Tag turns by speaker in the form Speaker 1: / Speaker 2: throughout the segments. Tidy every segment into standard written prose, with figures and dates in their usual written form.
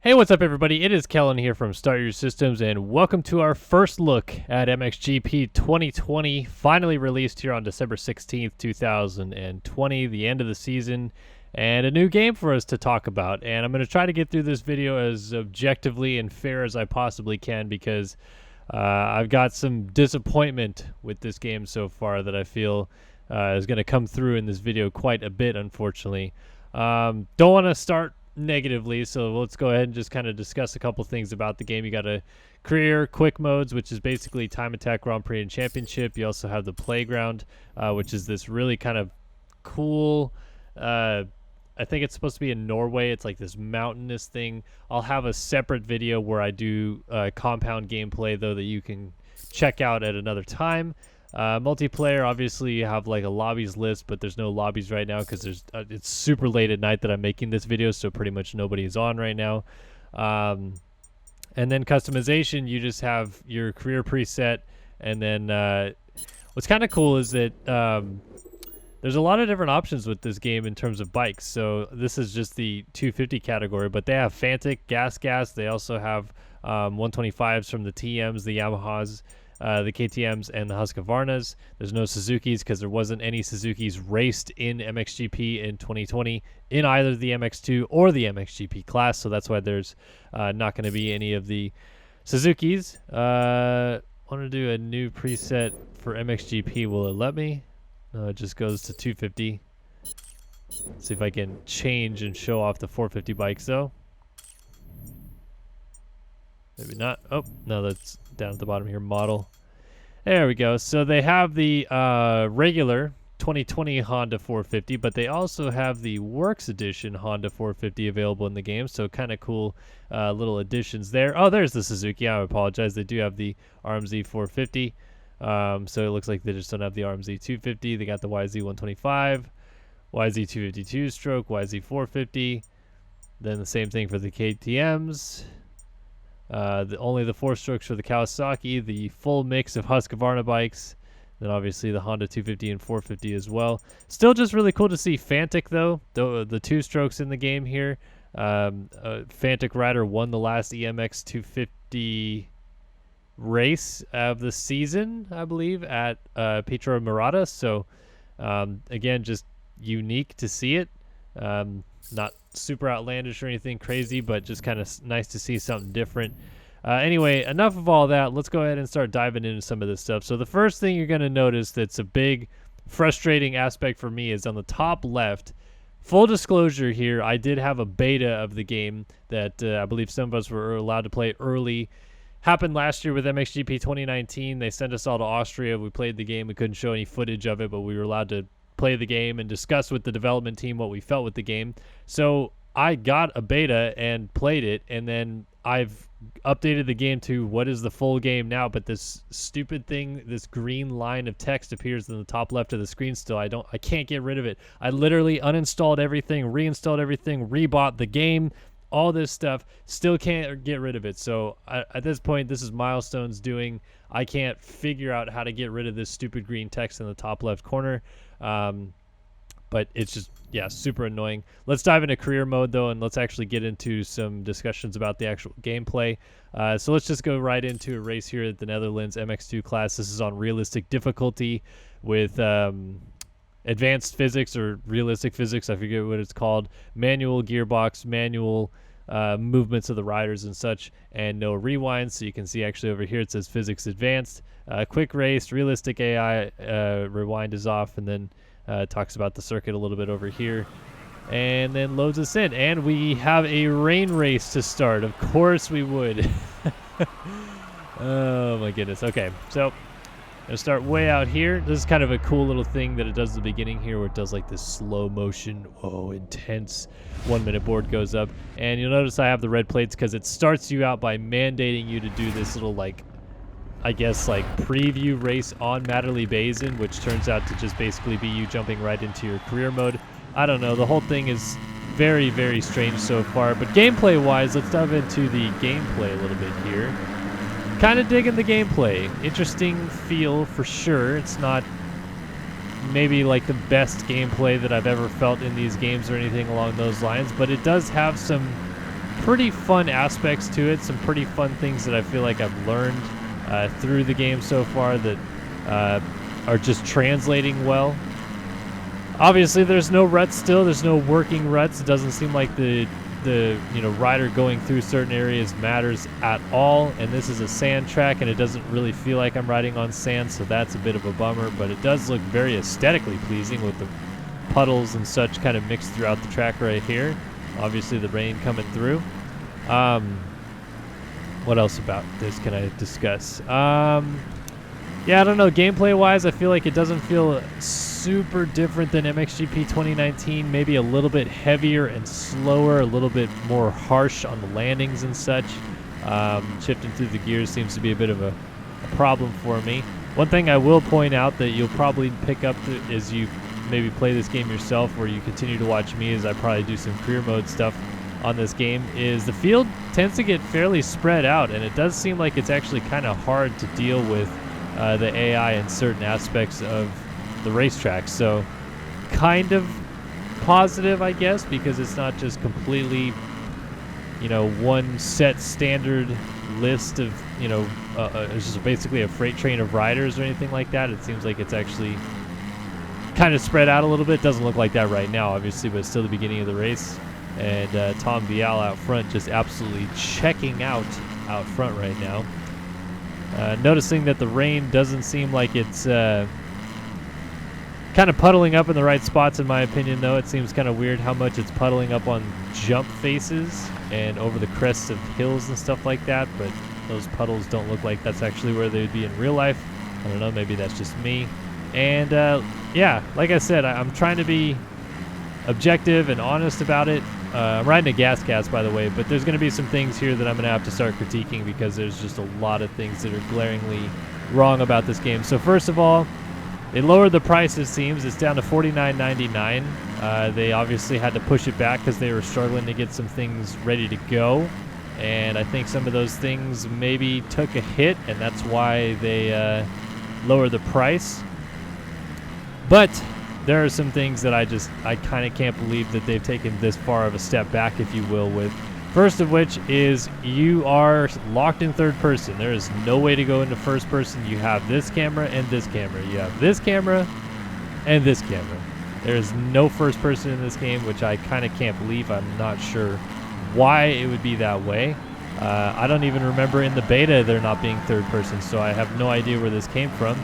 Speaker 1: Hey, what's up, everybody? It is Kellen here from Start Your Systems, and welcome to our first look at MXGP 2020, finally released here on December 16th, 2020, the end of the season, and a new game for us to talk about. And I'm going to try to get through this video as objectively and fair as I possibly can because I've got some disappointment with this game so far that I feel is going to come through in this video quite a bit, unfortunately. Don't want to start negatively, so let's go ahead and just kind of discuss a couple things about the game. You got a career quick modes, which is basically time attack, Grand Prix, and championship. You also have the playground, which is this really kind of cool I think it's supposed to be in Norway. It's like this mountainous thing. I'll have a separate video where I do compound gameplay though that you can check out at another time. Multiplayer, obviously you have like a lobbies list, but there's no lobbies right now because there's it's super late at night that I'm making this video, so pretty much nobody is on right now. And then customization, you just have your career preset, and then what's kind of cool is that there's a lot of different options with this game in terms of bikes. So this is just the 250 category, but they have Fantic, Gas. They also have 125s from the TMs, the Yamahas, the KTMs, and the Husqvarnas. There's no Suzukis because there wasn't any Suzukis raced in MXGP in 2020 in either the MX2 or the MXGP class, so that's why there's not going to be any of the Suzukis. I want to do a new preset for MXGP. Will it let me? No, it just goes to 250. See if I can change and show off the 450 bikes though. Maybe not. Oh, no, that's down at the bottom here, model. There we go. So they have the regular 2020 Honda 450, but they also have the Works Edition Honda 450 available in the game. So kind of cool little additions there. Oh, there's the Suzuki. I apologize. They do have the RMZ 450. So it looks like they just don't have the RMZ 250. They got the YZ 125, YZ 252 stroke, YZ 450. Then the same thing for the KTMs. Only the 4 strokes for the Kawasaki, the full mix of Husqvarna bikes, then obviously the Honda 250 and 450 as well. Still just really cool to see Fantic though, the 2 strokes in the game here. Fantic rider won the last EMX 250 race of the season, I believe, at Petra Murata. So again, just unique to see it. Not super outlandish or anything crazy, but just kind of nice to see something different. Anyway, enough of all that. Let's go ahead and start diving into some of this stuff. So the first thing you're going to notice that's a big frustrating aspect for me is on the top left. Full disclosure here, I did have a beta of the game that I believe some of us were allowed to play early. Happened last year with MXGP 2019. They sent us all to Austria. We played the game. We couldn't show any footage of it, but we were allowed to play the game and discuss with the development team what we felt with the game. So I got a beta and played it, and then I've updated the game to what is the full game now, but this stupid thing, this green line of text appears in the top left of the screen still. I can't get rid of it. I literally uninstalled everything, reinstalled everything, rebought the game, all this stuff, still can't get rid of it. So at this point, this is Milestone's doing. I can't figure out how to get rid of this stupid green text in the top left corner. But it's just, yeah, super annoying. Let's dive into career mode though, and let's actually get into some discussions about the actual gameplay. So let's just go right into a race here at the Netherlands MX2 class. This is on realistic difficulty with advanced physics or realistic physics, I forget what it's called, manual gearbox, manual movements of the riders and such, and no rewind. So you can see actually over here it says physics advanced, quick race, realistic AI, rewind is off, and then talks about the circuit a little bit over here, and then loads us in, and we have a rain race to start. Of course we would. Oh my goodness. Okay, so I'm gonna start way out here. This is kind of a cool little thing that it does at the beginning here where it does like this slow motion, intense 1 minute board goes up. And you'll notice I have the red plates because it starts you out by mandating you to do this little, like, I guess, like preview race on Matterley Basin, which turns out to just basically be you jumping right into your career mode. I don't know. The whole thing is very, very strange so far. But gameplay wise, let's dive into the gameplay a little bit here. Kind of digging the gameplay. Interesting feel for sure. It's not maybe like the best gameplay that I've ever felt in these games or anything along those lines, but it does have some pretty fun aspects to it, some pretty fun things that I feel like I've learned through the game so far that are just translating well. Obviously, there's no ruts still. There's no working ruts. It doesn't seem like the rider going through certain areas matters at all. And this is a sand track, and it doesn't really feel like I'm riding on sand, so that's a bit of a bummer. But it does look very aesthetically pleasing with the puddles and such kind of mixed throughout the track right here. Obviously, the rain coming through. What else about this can I discuss? Yeah, I don't know. Gameplay-wise, I feel like it doesn't feel super different than MXGP 2019. Maybe a little bit heavier and slower, a little bit more harsh on the landings and such. Shifting through the gears seems to be a bit of a problem for me. One thing I will point out that you'll probably pick up as you maybe play this game yourself, or you continue to watch me as I probably do some career mode stuff on this game, is the field tends to get fairly spread out, and it does seem like it's actually kind of hard to deal with the AI in certain aspects of the racetrack. So kind of positive, I guess, because it's not just completely, one set standard list of, it's just basically a freight train of riders or anything like that. It seems like it's actually kind of spread out a little bit. Doesn't look like that right now, obviously, but it's still the beginning of the race. And Tom Vial out front just absolutely checking out front right now. Noticing that the rain doesn't seem like it's kind of puddling up in the right spots, in my opinion, though. It seems kind of weird how much it's puddling up on jump faces and over the crests of hills and stuff like that, but those puddles don't look like that's actually where they'd be in real life. I don't know, maybe that's just me. And yeah, like I said, I'm trying to be objective and honest about it. I'm riding a gas cast, by the way, but there's going to be some things here that I'm going to have to start critiquing because there's just a lot of things that are glaringly wrong about this game. So first of all, they lowered the price, it seems. It's down to $49.99. They obviously had to push it back because they were struggling to get some things ready to go. And I think some of those things maybe took a hit, and that's why they lowered the price. But there are some things that I kind of can't believe that they've taken this far of a step back, if you will, with. First of which is you are locked in third person. There is no way to go into first person. You have this camera and this camera. You have this camera and this camera. There is no first person in this game, which I kind of can't believe. I'm not sure why it would be that way. I don't even remember in the beta there not being third person, so I have no idea where this came from.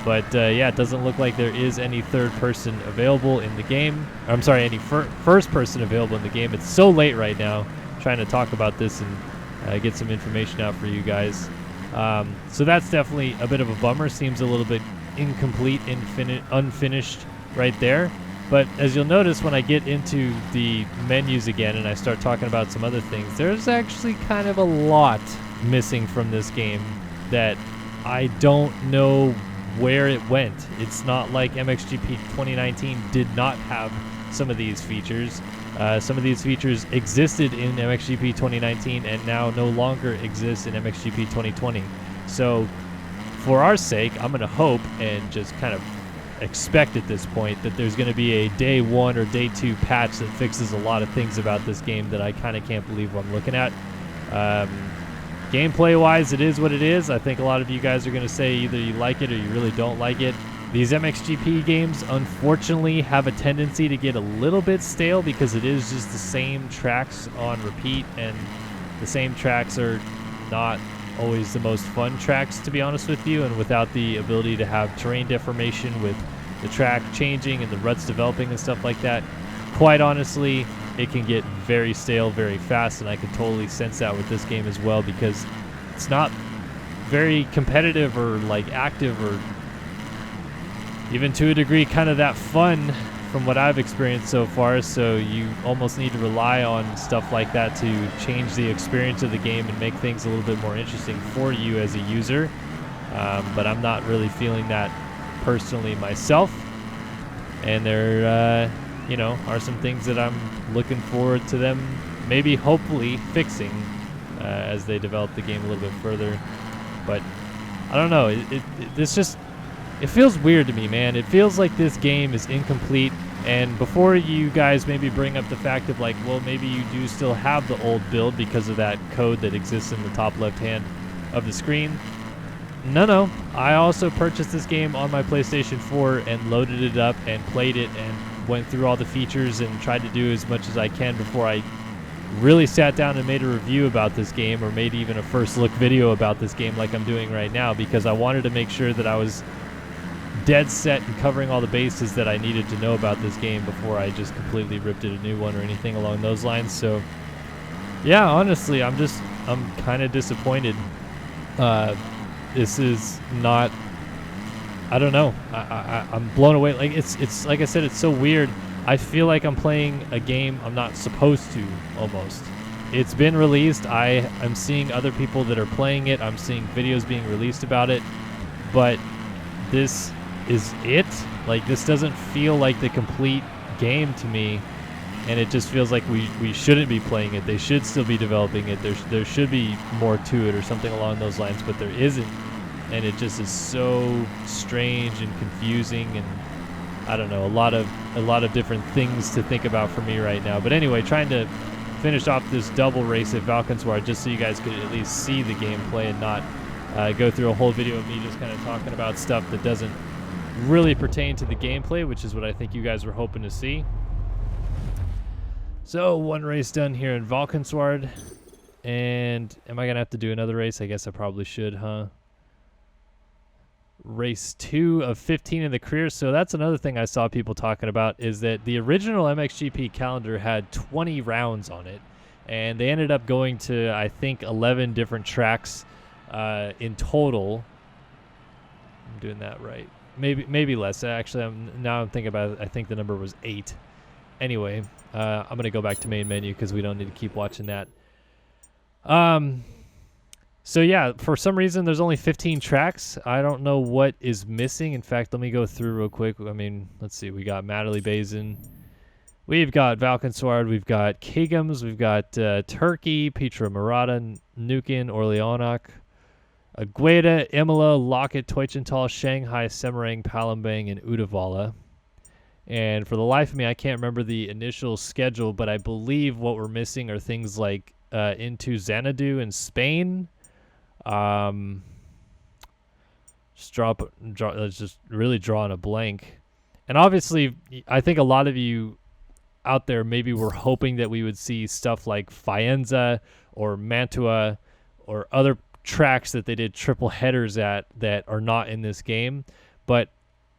Speaker 1: But yeah, it doesn't look like there is any third person available in the game. I'm sorry, any first person available in the game. It's so late right now trying to talk about this and get some information out for you guys. So that's definitely a bit of a bummer. Seems a little bit incomplete, unfinished right there. But as you'll notice when I get into the menus again and I start talking about some other things, there's actually kind of a lot missing from this game that I don't know where it went. It's not like MXGP 2019 did not have some of these features. Some of these features existed in MXGP 2019 and now no longer exist in MXGP 2020. So for our sake, I'm going to hope and just kind of expect at this point that there's going to be a day 1 or day 2 patch that fixes a lot of things about this game that I kind of can't believe what I'm looking at. Gameplay wise, it is what it is. I think a lot of you guys are going to say either you like it or you really don't like it. These MXGP games unfortunately have a tendency to get a little bit stale because it is just the same tracks on repeat, and the same tracks are not always the most fun tracks, to be honest with you, and without the ability to have terrain deformation with the track changing and the ruts developing and stuff like that, quite honestly, it can get very stale very fast, and I can totally sense that with this game as well because it's not very competitive or like active or even to a degree kind of that fun from what I've experienced so far. So you almost need to rely on stuff like that to change the experience of the game and make things a little bit more interesting for you as a user. But I'm not really feeling that personally myself, and there are some things that I'm looking forward to them maybe hopefully fixing as they develop the game a little bit further. But I don't know, it feels weird to me, man. It feels like this game is incomplete And before you guys maybe bring up the fact of like, well, maybe you do still have the old build because of that code that exists in the top left hand of the screen. No, I also purchased this game on my PlayStation 4 and loaded it up and played it and went through all the features and tried to do as much as I can before I really sat down and made a review about this game, or made even a first look video about this game like I'm doing right now, because I wanted to make sure that I was dead set and covering all the bases that I needed to know about this game before I just completely ripped it a new one or anything along those lines. So yeah, honestly, I'm kind of disappointed. This is not, I don't know. I'm blown away. Like it's like I said, it's so weird. I feel like I'm playing a game I'm not supposed to, almost. It's been released. I'm seeing other people that are playing it. I'm seeing videos being released about it. But this is it. Like, this doesn't feel like the complete game to me. And it just feels like we shouldn't be playing it. They should still be developing it. There should be more to it or something along those lines, but there isn't. And it just is so strange and confusing, and I don't know, a lot of different things to think about for me right now. But anyway, trying to finish off this double race at Valkenswaard just so you guys could at least see the gameplay and not go through a whole video of me just kind of talking about stuff that doesn't really pertain to the gameplay, which is what I think you guys were hoping to see. So one race done here in Valkenswaard, and am I gonna have to do another race? I guess I probably should, huh? Race 2 of 15 in the career. So that's another thing I saw people talking about, is that the original MXGP calendar had 20 rounds on it, and they ended up going to, I think, 11 different tracks in total. I'm doing that right. Maybe less. Actually, now I'm thinking about it, I think the number was 8. Anyway, I'm going to go back to main menu because we don't need to keep watching that. So yeah, for some reason there's only 15 tracks. I don't know what is missing. In fact, let me go through real quick. I mean, let's see. We got Matterley Basin. We've got Valkenswaard. We've got Kigums. We've got Turkey, Petra Murata, Nukin, Orleanoc, Agueda, Imola, Lockett, Teutschenthal, Shanghai, Semarang, Palembang, and Udavala. And for the life of me, I can't remember the initial schedule, but I believe what we're missing are things like into Xanadu in Spain. Just really drawing a blank. And obviously, I think a lot of you out there maybe were hoping that we would see stuff like Faenza or Mantua or other tracks that they did triple headers at that are not in this game. But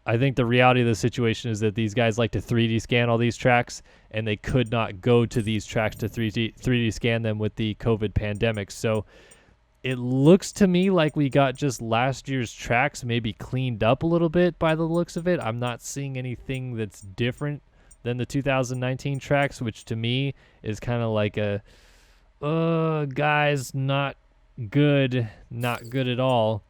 Speaker 1: I think the reality of the situation is that these guys like to 3D scan all these tracks, and they could not go to these tracks to 3D scan them with the COVID pandemic. So it looks to me like we got just last year's tracks maybe cleaned up a little bit by the looks of it. I'm not seeing anything that's different than the 2019 tracks, which to me is kind of like a, guys, not good at all.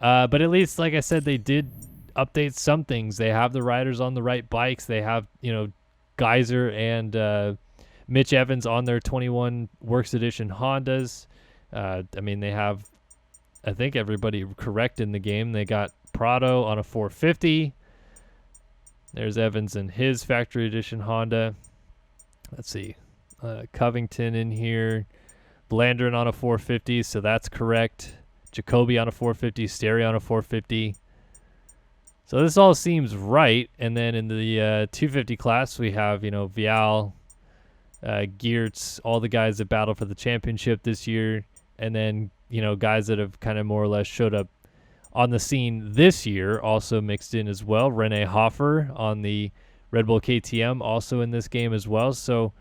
Speaker 1: But at least, like I said, they did update some things. They have the riders on the right bikes. They have, Geyser and Mitch Evans on their 21 Works Edition Hondas. They have, I think, everybody correct in the game. They got Prado on a 450. There's Evans and his factory edition Honda. Let's see. Covington in here. Blandron on a 450, so that's correct. Jacoby on a 450. Sterry on a 450. So this all seems right. And then in the 250 class, we have, Vial, Geertz, all the guys that battle for the championship this year. And then, guys that have kind of more or less showed up on the scene this year also mixed in as well. Rene Hoffer on the Red Bull KTM also in this game as well. So,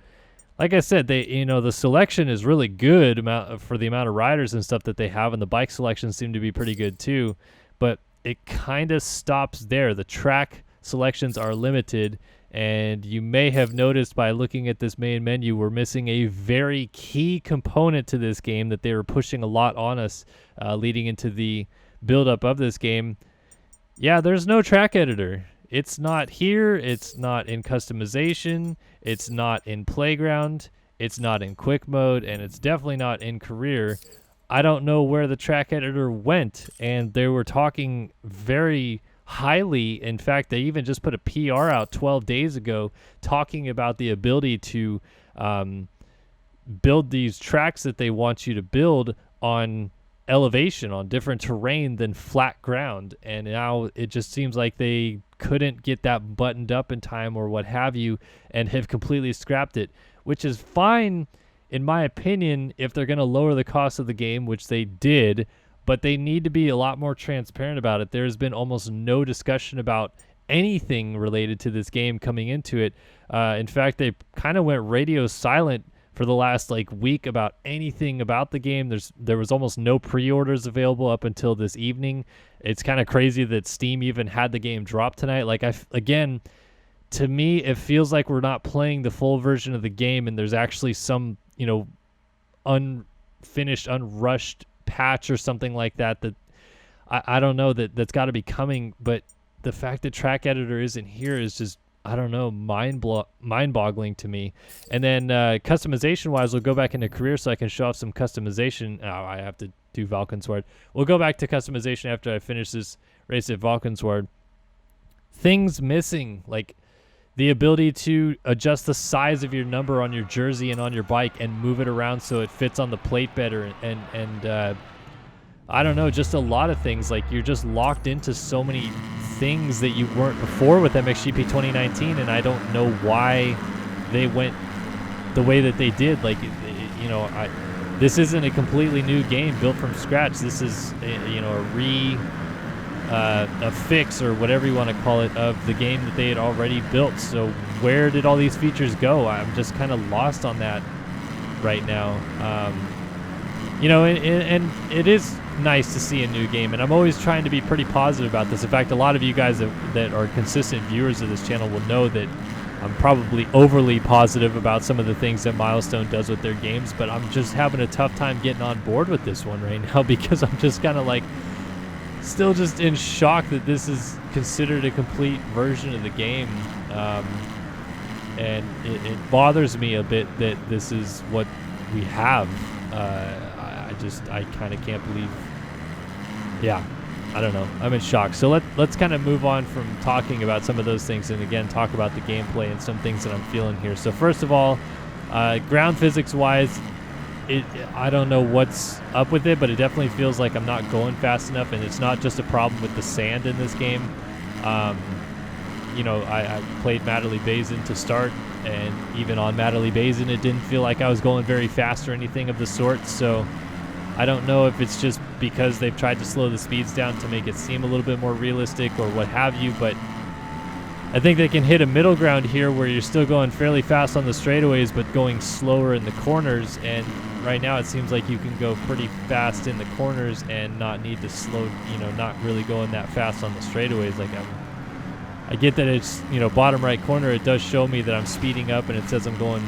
Speaker 1: like I said, the selection is really good for the amount of riders and stuff that they have, and the bike selections seem to be pretty good too. But it kind of stops there. The track selections are limited, and you may have noticed by looking at this main menu, we're missing a very key component to this game that they were pushing a lot on us leading into the build-up of this game. Yeah, there's no track editor. It's not here. It's not in customization. It's not in playground. It's not in quick mode, and it's definitely not in career. I don't know where the track editor went, and they were talking very highly. In fact, they even just put a PR out 12 days ago talking about the ability to build these tracks that they want you to build on elevation, on different terrain than flat ground. And now it just seems like they couldn't get that buttoned up in time or what have you, and have completely scrapped it, which is fine in my opinion if they're going to lower the cost of the game, which they did, but they need to be a lot more transparent about it. There's been almost no discussion about anything related to this game coming into it. In fact, they kind of went radio silent for the last like week about anything about the game. There was almost no pre-orders available up until this evening. It's kind of crazy that Steam even had the game drop tonight. Like, again, to me, it feels like we're not playing the full version of the game, and there's actually some, unfinished, unrushed patch or something like that I don't know that's got to be coming. But the fact that Track Editor isn't here is just, I don't know, mind-boggling to me. And then customization-wise, we'll go back into career so I can show off some customization. Oh, I have to do Valkensward. We'll go back to customization after I finish this race at Valkensward. Things missing, like the ability to adjust the size of your number on your jersey and on your bike and move it around so it fits on the plate better, and I don't know, just a lot of things. Like, you're just locked into so many things that you weren't before with MXGP 2019, and I don't know why they went the way that they did. Like, this isn't a completely new game built from scratch. This is a fix, or whatever you want to call it, of the game that they had already built. So where did all these features go? I'm just kind of lost on that right now. And it is nice to see a new game, and I'm always trying to be pretty positive about this. In fact, a lot of you guys that are consistent viewers of this channel will know that I'm probably overly positive about some of the things that Milestone does with their games, but I'm just having a tough time getting on board with this one right now, because I'm just kind of like still just in shock that this is considered a complete version of the game. And it bothers me a bit that this is what we have. I kind of can't believe. Yeah, I don't know. I'm in shock. So let's kind of move on from talking about some of those things, and again talk about the gameplay and some things that I'm feeling here. So first of all, ground physics wise, I don't know what's up with it, but it definitely feels like I'm not going fast enough, and it's not just a problem with the sand in this game. I played Matterley Basin to start, and even on Matterley Basin it didn't feel like I was going very fast or anything of the sort. So I don't know if it's just because they've tried to slow the speeds down to make it seem a little bit more realistic or what have you, but I think they can hit a middle ground here where you're still going fairly fast on the straightaways but going slower in the corners. And right now it seems like you can go pretty fast in the corners and not need to slow, not really going that fast on the straightaways. Like, I get that it's, bottom right corner, it does show me that I'm speeding up and it says I'm going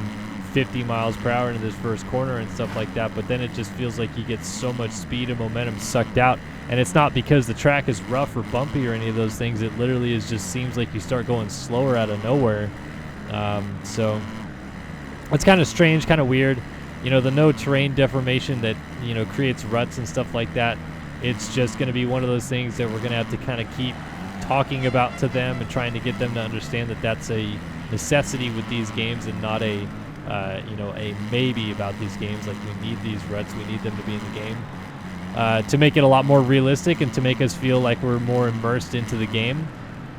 Speaker 1: 50 miles per hour into this first corner and stuff like that, but then it just feels like you get so much speed and momentum sucked out. And it's not because the track is rough or bumpy or any of those things. It literally just seems like you start going slower out of nowhere. So it's kind of strange, kind of weird. The no terrain deformation that, creates ruts and stuff like that. It's just going to be one of those things that we're going to have to kind of keep talking about to them and trying to get them to understand that that's a necessity with these games and not a maybe about these games. Like, we need these ruts, we need them to be in the game to make it a lot more realistic and to make us feel like we're more immersed into the game.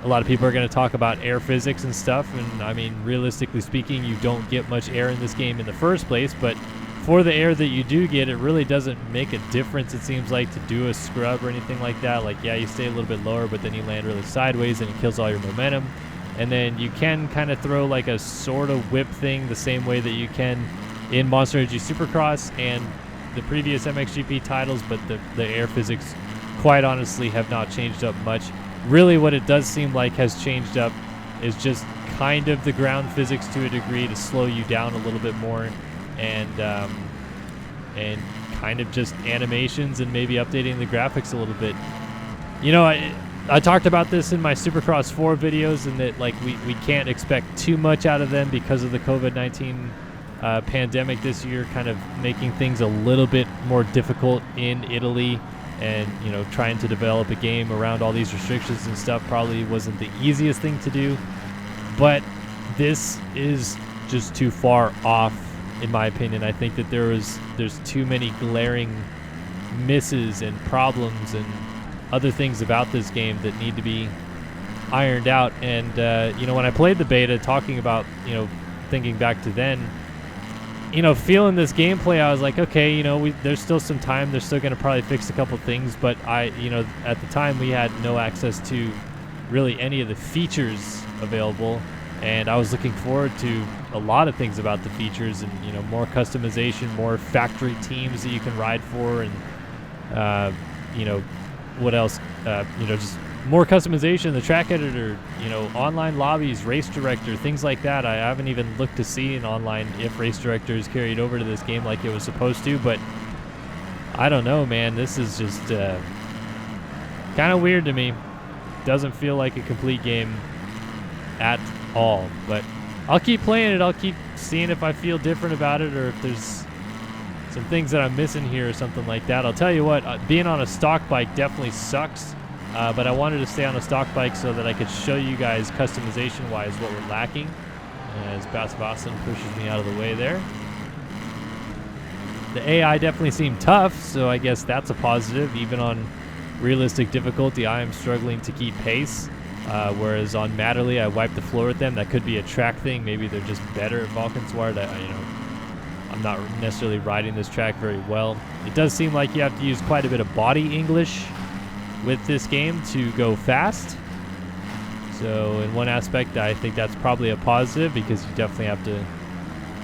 Speaker 1: A lot of people are going to talk about air physics and stuff, and I mean, realistically speaking, you don't get much air in this game in the first place, but for the air that you do get, it really doesn't make a difference, it seems like, to do a scrub or anything like that. Like, yeah, you stay a little bit lower, but then you land really sideways and it kills all your momentum. And then you can kind of throw like a sort of whip thing the same way that you can in Monster Energy Supercross and the previous MXGP titles, but the air physics, quite honestly, have not changed up much. Really, what it does seem like has changed up is just kind of the ground physics to a degree to slow you down a little bit more, and kind of just animations and maybe updating the graphics a little bit. I talked about this in my Supercross 4 videos, and that like we can't expect too much out of them because of the COVID-19 pandemic this year, kind of making things a little bit more difficult in Italy and trying to develop a game around all these restrictions and stuff probably wasn't the easiest thing to do, but this is just too far off in my opinion. I think that there's too many glaring misses and problems and other things about this game that need to be ironed out. And when I played the beta, talking about thinking back to then, feeling this gameplay, I was like, okay, there's still some time. They're still going to probably fix a couple things, but at the time we had no access to really any of the features available, and I was looking forward to a lot of things about the features, and more customization, more factory teams that you can ride for, and what else? Just more customization, the track editor, online lobbies, race director, things like that. I haven't even looked to see in online if race director is carried over to this game like it was supposed to, but I don't know, man. This is just kind of weird to me. Doesn't feel like a complete game at all, but I'll keep playing it. I'll keep seeing if I feel different about it, or if there's some things that I'm missing here or something like that. I'll tell you what, being on a stock bike definitely sucks. But I wanted to stay on a stock bike so that I could show you guys customization-wise what we're lacking. As Boston pushes me out of the way there. The AI definitely seemed tough, so I guess that's a positive. Even on realistic difficulty, I am struggling to keep pace. Whereas on Matterly, I wiped the floor with them. That could be a track thing. Maybe they're just better at Valkenswaard. I'm not necessarily riding this track very well. It does seem like you have to use quite a bit of body English with this game to go fast. So in one aspect, I think that's probably a positive, because you definitely have to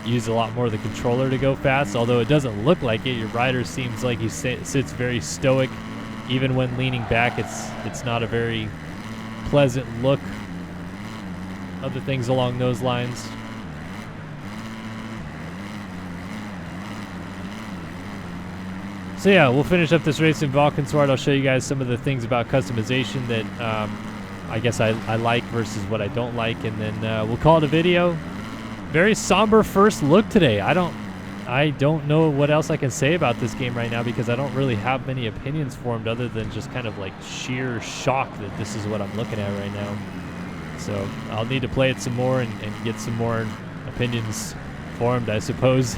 Speaker 1: use a lot more of the controller to go fast. Although it doesn't look like it, your rider seems like he sits very stoic. Even when leaning back, it's not a very pleasant look. Other things along those lines. So yeah, we'll finish up this race in Valkenswaard. I'll show you guys some of the things about customization that I guess I like versus what I don't like, and then we'll call it a video. Very somber first look today. I don't know what else I can say about this game right now, because I don't really have many opinions formed other than just kind of like sheer shock that this is what I'm looking at right now. So I'll need to play it some more and get some more opinions formed, I suppose.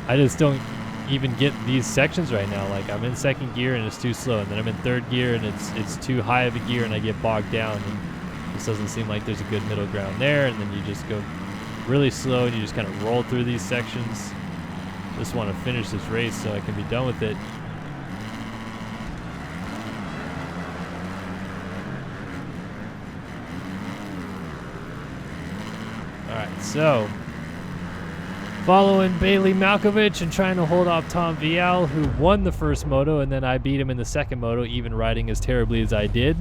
Speaker 1: I just don't even get these sections right now. Like, I'm in second gear and it's too slow, and then I'm in third gear and it's too high of a gear and I get bogged down, and this doesn't seem like there's a good middle ground there. And then you just go really slow and you just kind of roll through these sections. Just want to finish this race so I can be done with it. Alright, so following Bailey Malkovich and trying to hold off Tom Vial, who won the first moto, and then I beat him in the second moto, even riding as terribly as I did.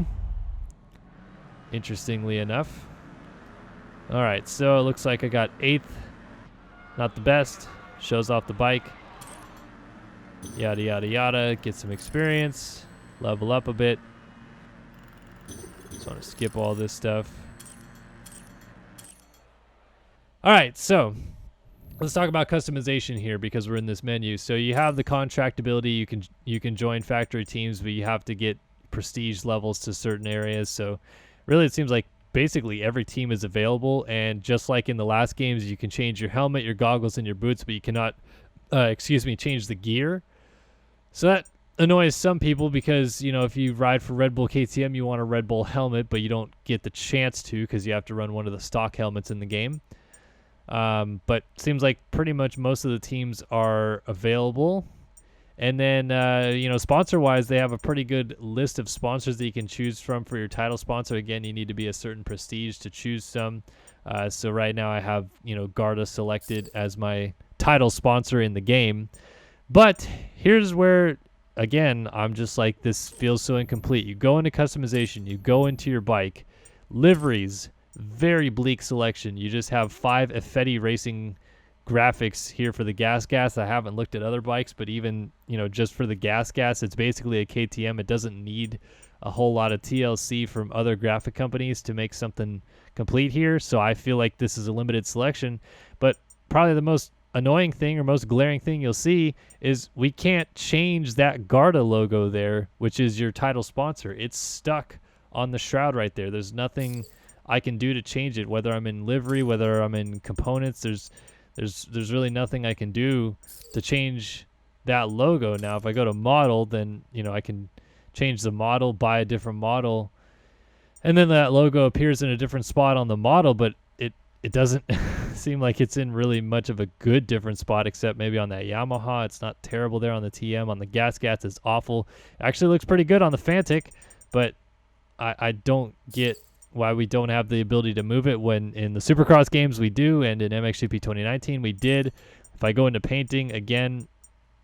Speaker 1: Interestingly enough. Alright, so it looks like I got 8th. Not the best. Shows off the bike. Yada, yada, yada. Get some experience. Level up a bit. Just want to skip all this stuff. Alright, so let's talk about customization here, because we're in this menu. So you have the contract ability. You can join factory teams, but you have to get prestige levels to certain areas. So really, it seems like basically every team is available. And just like in the last games, you can change your helmet, your goggles, and your boots, but you cannot, change the gear. So that annoys some people, because if you ride for Red Bull KTM, you want a Red Bull helmet, but you don't get the chance to, because you have to run one of the stock helmets in the game. But seems like pretty much most of the teams are available. And then, sponsor-wise, they have a pretty good list of sponsors that you can choose from for your title sponsor. Again, you need to be a certain prestige to choose some. So right now I have, Garda selected as my title sponsor in the game. But here's where, again, I'm just like, this feels so incomplete. You go into customization, you go into your bike, liveries, very bleak selection. You just have 5 Effetti Racing graphics here for the gas. I haven't looked at other bikes, but even just for the gas, it's basically a KTM. It doesn't need a whole lot of TLC from other graphic companies to make something complete here. So I feel like this is a limited selection. But probably the most annoying thing or most glaring thing you'll see is we can't change that Garda logo there, which is your title sponsor. It's stuck on the shroud right there. There's nothing I can do to change it, whether I'm in livery, whether I'm in components. There's really nothing I can do to change that logo. Now, if I go to model, then, you know, I can change the model, buy a different model, and then that logo appears in a different spot on the model, but it doesn't seem like it's in really much of a good different spot, except maybe on that Yamaha. It's not terrible there on the TM. On the Gasgats, it's awful. It actually looks pretty good on the Fantic, but I don't get why we don't have the ability to move it when in the Supercross games we do, and in MXGP 2019 we did. If I go into painting, again,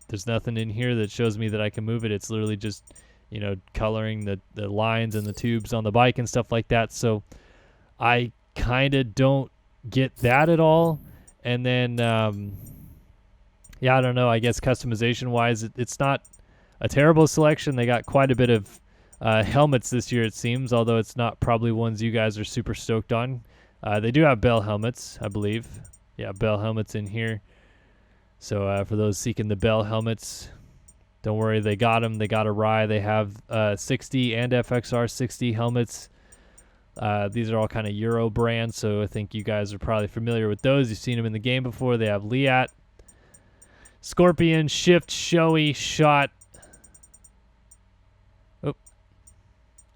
Speaker 1: there's nothing in here that shows me that I can move it. It's literally just, you know, coloring the lines and the tubes on the bike and stuff like that. So I kind of don't get that at all. And then, yeah, I don't know. I guess customization-wise, it's not a terrible selection. They got quite a bit of helmets this year, it seems, although it's not probably ones you guys are super stoked on. They do have Bell helmets, I believe. Yeah, Bell helmets in here. So for those seeking the Bell helmets, don't worry, they got them. They got a rye. They have 60 and FXR 60 helmets. These are all kind of Euro brands, so I think you guys are probably familiar with those. You've seen them in the game before. They have Liat, Scorpion, Shift, Shoei, Shot,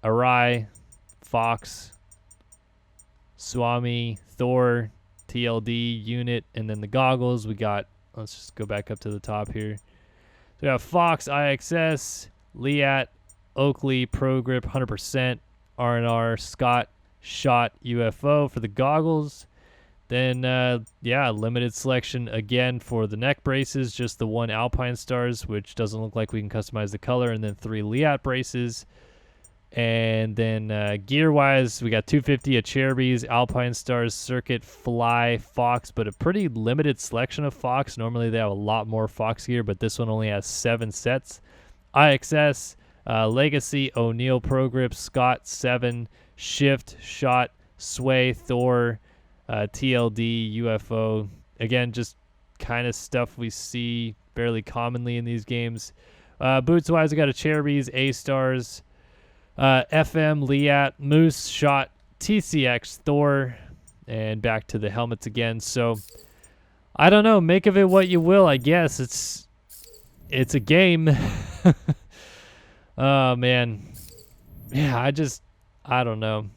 Speaker 1: Arai, Fox, Swami, Thor, TLD, Unit, and then the goggles. We got, let's just go back up to the top here. So we have Fox, IXS, Liat, Oakley, Pro Grip, 100%, R&R, Scott, Shot, UFO for the goggles. Then, yeah, limited selection again for the neck braces, just the one Alpine Stars, which doesn't look like we can customize the color, and then 3 Liat braces. And then gear-wise, we got 250, a Cherubies, Alpine Stars, Circuit, Fly, Fox, but a pretty limited selection of Fox. Normally they have a lot more Fox gear, but this one only has 7 sets. IXS, Legacy, O'Neill Pro Grip, Scott, 7, Shift, Shot, Sway, Thor, TLD, UFO. Again, just kind of stuff we see fairly commonly in these games. Boots-wise, we got a Cherubies, A-Stars, FM, Liat, Moose, Shot, TCX, Thor, and back to the helmets again. So I don't know, make of it what you will, I guess. It's a game. Oh man. Yeah, I don't know.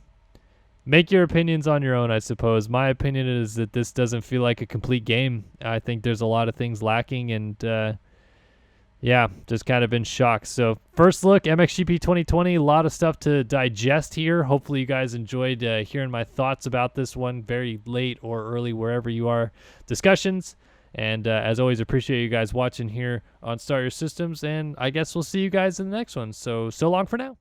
Speaker 1: Make your opinions on your own, I suppose. My opinion is that this doesn't feel like a complete game. I think there's a lot of things lacking, and yeah, just kind of in shock. So first look, MXGP 2020, a lot of stuff to digest here. Hopefully you guys enjoyed hearing my thoughts about this one, very late or early, wherever you are, discussions. And as always, appreciate you guys watching here on Start Your Systems, and I guess we'll see you guys in the next one. So long for now.